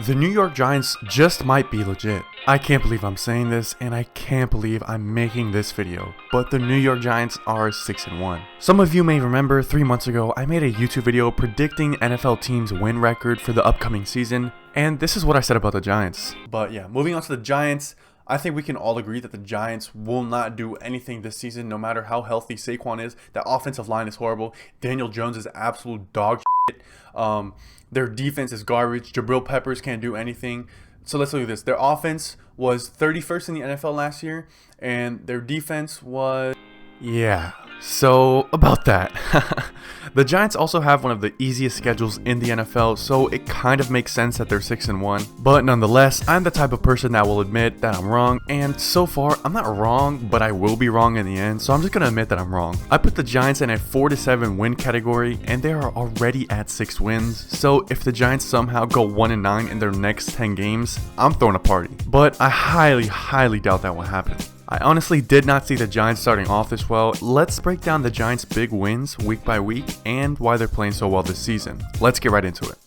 The New York Giants just might be legit. I can't believe I'm saying this, and I can't believe I'm making this video, but the New York Giants are 6-1. Some of you may remember 3 months ago I made a YouTube video predicting NFL teams' win record for the upcoming season, and this is what I said about the Giants. But yeah, moving on to the Giants, I think we can all agree that the Giants will not do anything this season, no matter how healthy Saquon is. That offensive line is horrible. Daniel Jones is absolute dog shit. Their defense is garbage. Jabril Peppers can't do anything. So let's look at this. Their offense was 31st in the NFL last year, and their defense was... Yeah, so about that. The Giants also have one of the easiest schedules in the NFL, so it kind of makes sense that they're 6-1. But nonetheless, I'm the type of person that will admit that I'm wrong, and so far, I'm not wrong, but I will be wrong in the end, so I'm just gonna admit that I'm wrong. I put the Giants in a 4-7 win category, and they are already at 6 wins, so if the Giants somehow go 1-9 in their next 10 games, I'm throwing a party. But I highly doubt that will happen. I honestly did not see the Giants starting off this well. Let's break down the Giants' big wins week by week and why they're playing so well this season. Let's get right into it.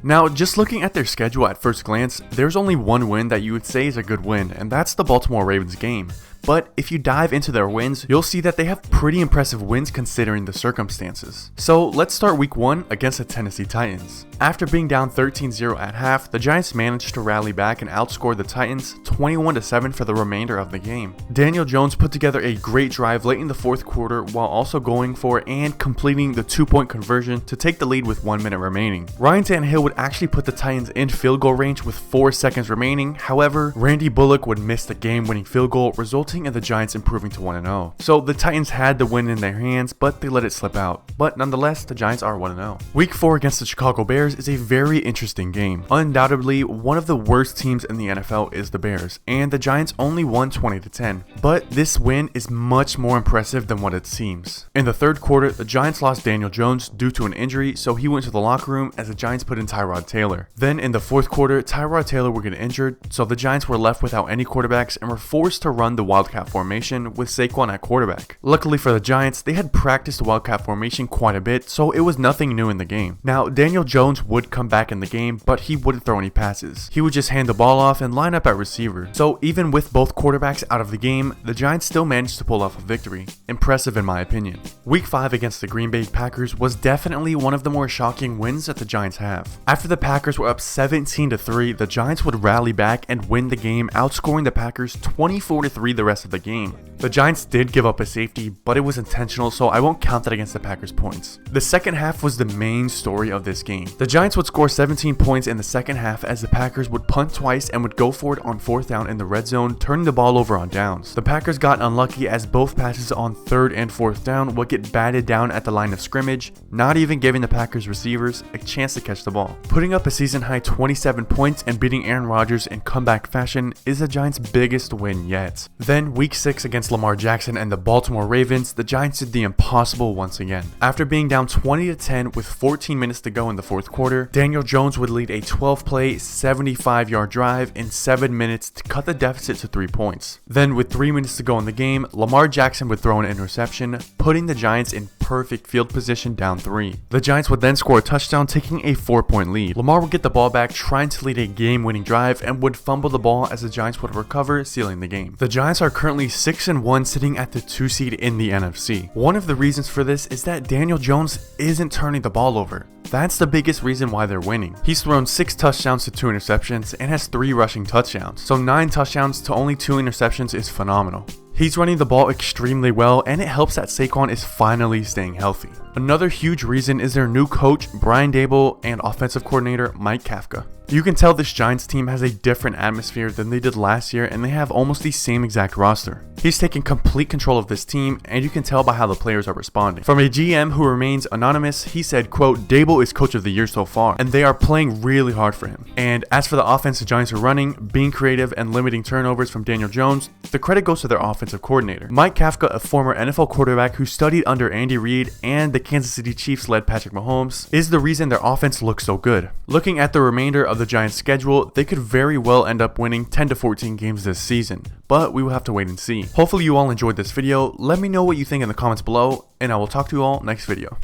Now, just looking at their schedule at first glance, there's only one win that you would say is a good win, and that's the Baltimore Ravens game. But if you dive into their wins, you'll see that they have pretty impressive wins considering the circumstances. So let's start week 1 against the Tennessee Titans. After being down 13-0 at half, the Giants managed to rally back and outscore the Titans 21-7 for the remainder of the game. Daniel Jones put together a great drive late in the fourth quarter while also going for and completing the 2-point conversion to take the lead with 1 minute remaining. Ryan Tannehill would actually put the Titans in field goal range with 4 seconds remaining. However, Randy Bullock would miss the game-winning field goal, resulting in the Giants improving to 1-0. So the Titans had the win in their hands, but they let it slip out. But nonetheless, the Giants are 1-0. Week 4 against the Chicago Bears is a very interesting game. Undoubtedly, one of the worst teams in the NFL is the Bears, and the Giants only won 20-10. But this win is much more impressive than what it seems. In the third quarter, the Giants lost Daniel Jones due to an injury, so he went to the locker room as the Giants put in Tyrod Taylor. Then in the fourth quarter, Tyrod Taylor would get injured, so the Giants were left without any quarterbacks and were forced to run the Wildcat formation with Saquon at quarterback. Luckily for the Giants, they had practiced the Wildcat formation quite a bit, so it was nothing new in the game. Now, Daniel Jones would come back in the game, but he wouldn't throw any passes. He would just hand the ball off and line up at receiver. So even with both quarterbacks out of the game, the Giants still managed to pull off a victory. Impressive in my opinion. Week 5 against the Green Bay Packers was definitely one of the more shocking wins that the Giants have. After the Packers were up 17-3, the Giants would rally back and win the game, outscoring the Packers 24-3 the rest of the game. The Giants did give up a safety, but it was intentional, so I won't count that against the Packers' points. The second half was the main story of this game. The Giants would score 17 points in the second half as the Packers would punt twice and would go for it on 4th down in the red zone, turning the ball over on downs. The Packers got unlucky as both passes on 3rd and 4th down would get batted down at the line of scrimmage, not even giving the Packers receivers a chance to catch the ball. Putting up a season-high 27 points and beating Aaron Rodgers in comeback fashion is the Giants' biggest win yet. Then week 6 against Lamar Jackson and the Baltimore Ravens, the Giants did the impossible once again. After being down 20-10 with 14 minutes to go in the fourth quarter, Daniel Jones would lead a 12-play, 75-yard drive in 7 minutes to cut the deficit to 3 points. Then with 3 minutes to go in the game, Lamar Jackson would throw an interception, putting the Giants in perfect field position down 3. The Giants would then score a touchdown, taking a 4-point lead. Lamar would get the ball back, trying to lead a game-winning drive, and would fumble the ball as the Giants would recover, sealing the game. The Giants are currently 6-1, sitting at the 2 seed in the NFC. One of the reasons for this is that Daniel Jones isn't turning the ball over. That's the biggest reason why they're winning. He's thrown 6 touchdowns to 2 interceptions and has 3 rushing touchdowns. So 9 touchdowns to only 2 interceptions is phenomenal. He's running the ball extremely well, and it helps that Saquon is finally staying healthy. Another huge reason is their new coach, Brian Daboll, and offensive coordinator, Mike Kafka. You can tell this Giants team has a different atmosphere than they did last year, and they have almost the same exact roster. He's taken complete control of this team, and you can tell by how the players are responding. From a GM who remains anonymous, he said, quote, "Daboll is coach of the year so far, and they are playing really hard for him. And as for the offense the Giants are running, being creative and limiting turnovers from Daniel Jones, the credit goes to their offensive offensive coordinator. Mike Kafka, a former NFL quarterback who studied under Andy Reid and the Kansas City Chiefs-led Patrick Mahomes, is the reason their offense looks so good. Looking at the remainder of the Giants' schedule, they could very well end up winning 10 to 14 games this season, but we will have to wait and see. Hopefully you all enjoyed this video. Let me know what you think in the comments below, and I will talk to you all next video.